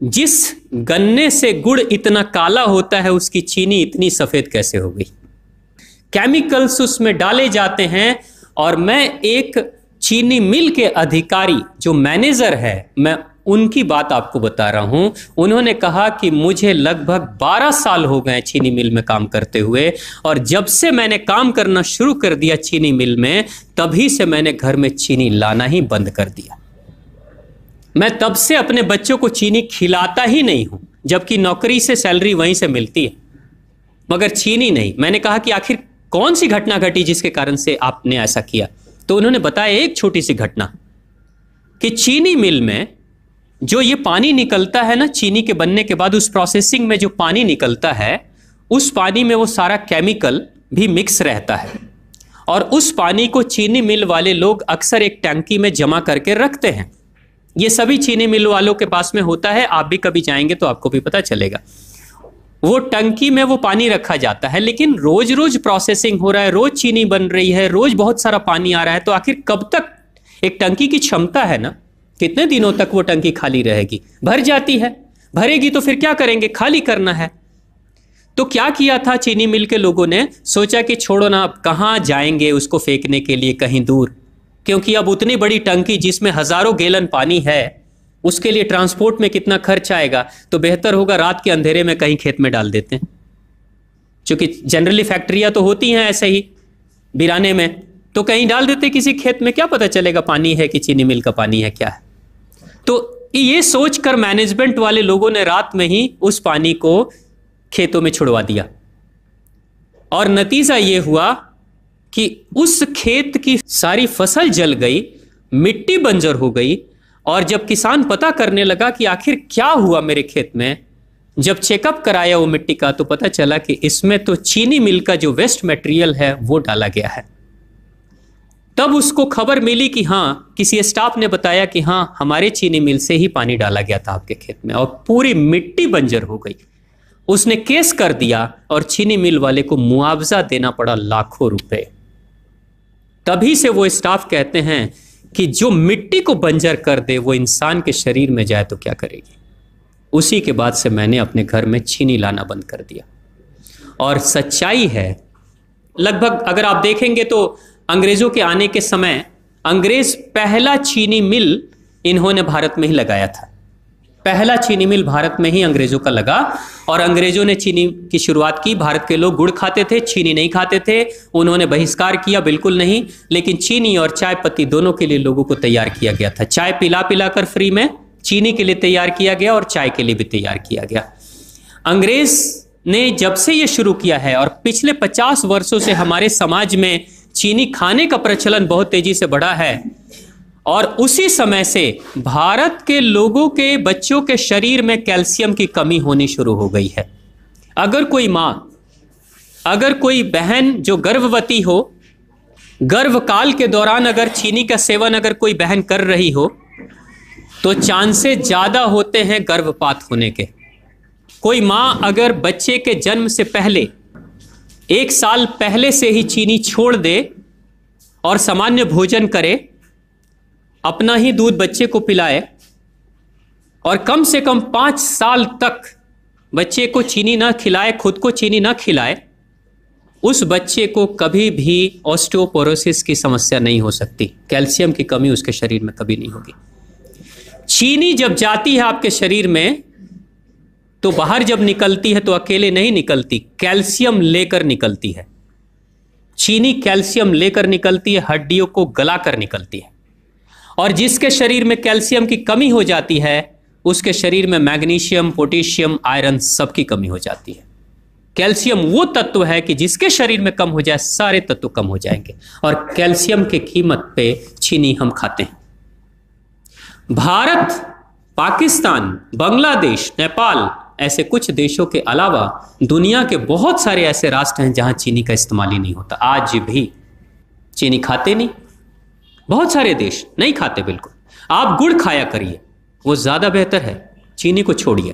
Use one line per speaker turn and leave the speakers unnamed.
जिस गन्ने से गुड़ इतना काला होता है उसकी चीनी इतनी सफेद कैसे हो गई? केमिकल्स उसमें डाले जाते हैं। और मैं एक चीनी मिल के अधिकारी जो मैनेजर है, मैं उनकी बात आपको बता रहा हूं। उन्होंने कहा कि मुझे लगभग 12 साल हो गए चीनी मिल में काम करते हुए, और जब से मैंने काम करना शुरू कर दिया चीनी मिल में, तभी से मैंने घर में चीनी लाना ही बंद कर दिया। मैं तब से अपने बच्चों को चीनी खिलाता ही नहीं हूं, जबकि नौकरी से सैलरी वहीं से मिलती है, मगर चीनी नहीं। मैंने कहा कि आखिर कौन सी घटना घटी जिसके कारण से आपने ऐसा किया? तो उन्होंने बताया एक छोटी सी घटना कि चीनी मिल में जो ये पानी निकलता है ना, चीनी के बनने के बाद उस प्रोसेसिंग में जो पानी निकलता है, उस पानी में वो सारा केमिकल भी मिक्स रहता है, और उस पानी को चीनी मिल वाले लोग अक्सर एक टंकी में जमा करके रखते हैं। ये सभी चीनी मिल वालों के पास में होता है, आप भी कभी जाएंगे तो आपको भी पता चलेगा। वो टंकी में वो पानी रखा जाता है, लेकिन रोज रोज प्रोसेसिंग हो रहा है, रोज चीनी बन रही है, रोज बहुत सारा पानी आ रहा है, तो आखिर कब तक? एक टंकी की क्षमता है ना, कितने दिनों तक वो टंकी खाली रहेगी? भर जाती है, भरेगी तो फिर क्या करेंगे? खाली करना है। तो क्या किया था चीनी मिल के लोगों ने? सोचा कि छोड़ो ना, अब कहाँ जाएंगे उसको फेंकने के लिए कहीं दूर, क्योंकि अब उतनी बड़ी टंकी जिसमें हजारों गैलन पानी है, उसके लिए ट्रांसपोर्ट में कितना खर्च आएगा, तो बेहतर होगा रात के अंधेरे में कहीं खेत में डाल देते हैं। क्योंकि जनरली फैक्ट्रियां तो होती हैं ऐसे ही बिराने में, तो कहीं डाल देते किसी खेत में, क्या पता चलेगा पानी है कि चीनी मिल का पानी है, क्या है। तो ये सोचकर मैनेजमेंट वाले लोगों ने रात में ही उस पानी को खेतों में छुड़वा दिया, और नतीजा ये हुआ कि उस खेत की सारी फसल जल गई, मिट्टी बंजर हो गई। और जब किसान पता करने लगा कि आखिर क्या हुआ मेरे खेत में, जब चेकअप कराया वो मिट्टी का, तो पता चला कि इसमें तो चीनी मिल का जो वेस्ट मटेरियल है वो डाला गया है। तब उसको खबर मिली कि हाँ, किसी स्टाफ ने बताया कि हाँ, हमारे चीनी मिल से ही पानी डाला गया था आपके खेत में, और पूरी मिट्टी बंजर हो गई। उसने केस कर दिया और चीनी मिल वाले को मुआवजा देना पड़ा लाखों रुपए। तभी से वो स्टाफ कहते हैं कि जो मिट्टी को बंजर कर दे वो इंसान के शरीर में जाए तो क्या करेगी। उसी के बाद से मैंने अपने घर में चीनी लाना बंद कर दिया। और सच्चाई है, लगभग अगर आप देखेंगे तो अंग्रेजों के आने के समय अंग्रेज पहला चीनी मिल इन्होंने भारत में ही लगाया था। पहला चीनी मिल भारत में ही अंग्रेजों का लगा, और अंग्रेजों ने चीनी की शुरुआत की। भारत के लोग गुड़ खाते थे, चीनी नहीं खाते थे। उन्होंने बहिष्कार किया, बिल्कुल नहीं, लेकिन चीनी और चाय पत्ती दोनों के लिए लोगों को तैयार किया गया था। चाय पिला पिला कर फ्री में चीनी के लिए तैयार किया गया, और चाय के लिए भी तैयार किया गया। अंग्रेज ने जब से ये शुरू किया है, और पिछले 50 वर्षों से हमारे समाज में चीनी खाने का प्रचलन बहुत तेजी से बढ़ा है, और उसी समय से भारत के लोगों के बच्चों के शरीर में कैल्शियम की कमी होनी शुरू हो गई है। अगर कोई माँ, अगर कोई बहन जो गर्भवती हो, गर्भकाल के दौरान अगर चीनी का सेवन अगर कोई बहन कर रही हो, तो चांसेस ज्यादा होते हैं गर्भपात होने के। कोई माँ अगर बच्चे के जन्म से पहले 1 साल पहले से ही चीनी छोड़ दे और सामान्य भोजन करे, अपना ही दूध बच्चे को पिलाए, और कम से कम 5 साल तक बच्चे को चीनी ना खिलाए, खुद को चीनी ना खिलाए, उस बच्चे को कभी भी ऑस्टियोपोरोसिस की समस्या नहीं हो सकती। कैल्शियम की कमी उसके शरीर में कभी नहीं होगी। चीनी जब जाती है आपके शरीर में, तो बाहर जब निकलती है तो अकेले नहीं निकलती, कैल्शियम लेकर निकलती है। चीनी कैल्शियम लेकर निकलती है, हड्डियों को गलाकर निकलती है। और जिसके शरीर में कैल्शियम की कमी हो जाती है, उसके शरीर में मैग्नीशियम, पोटेशियम, आयरन सबकी कमी हो जाती है। कैल्शियम वो तत्व है कि जिसके शरीर में कम हो जाए, सारे तत्व कम हो जाएंगे, और कैल्शियम की कीमत पे चीनी हम खाते हैं। भारत, पाकिस्तान, बांग्लादेश, नेपाल, ऐसे कुछ देशों के अलावा दुनिया के बहुत सारे ऐसे राष्ट्र हैं जहां चीनी का इस्तेमाल ही नहीं होता। आज भी चीनी खाते नहीं, बहुत सारे देश नहीं खाते बिल्कुल। आप गुड़ खाया करिए, वो ज्यादा बेहतर है, चीनी को छोड़िए।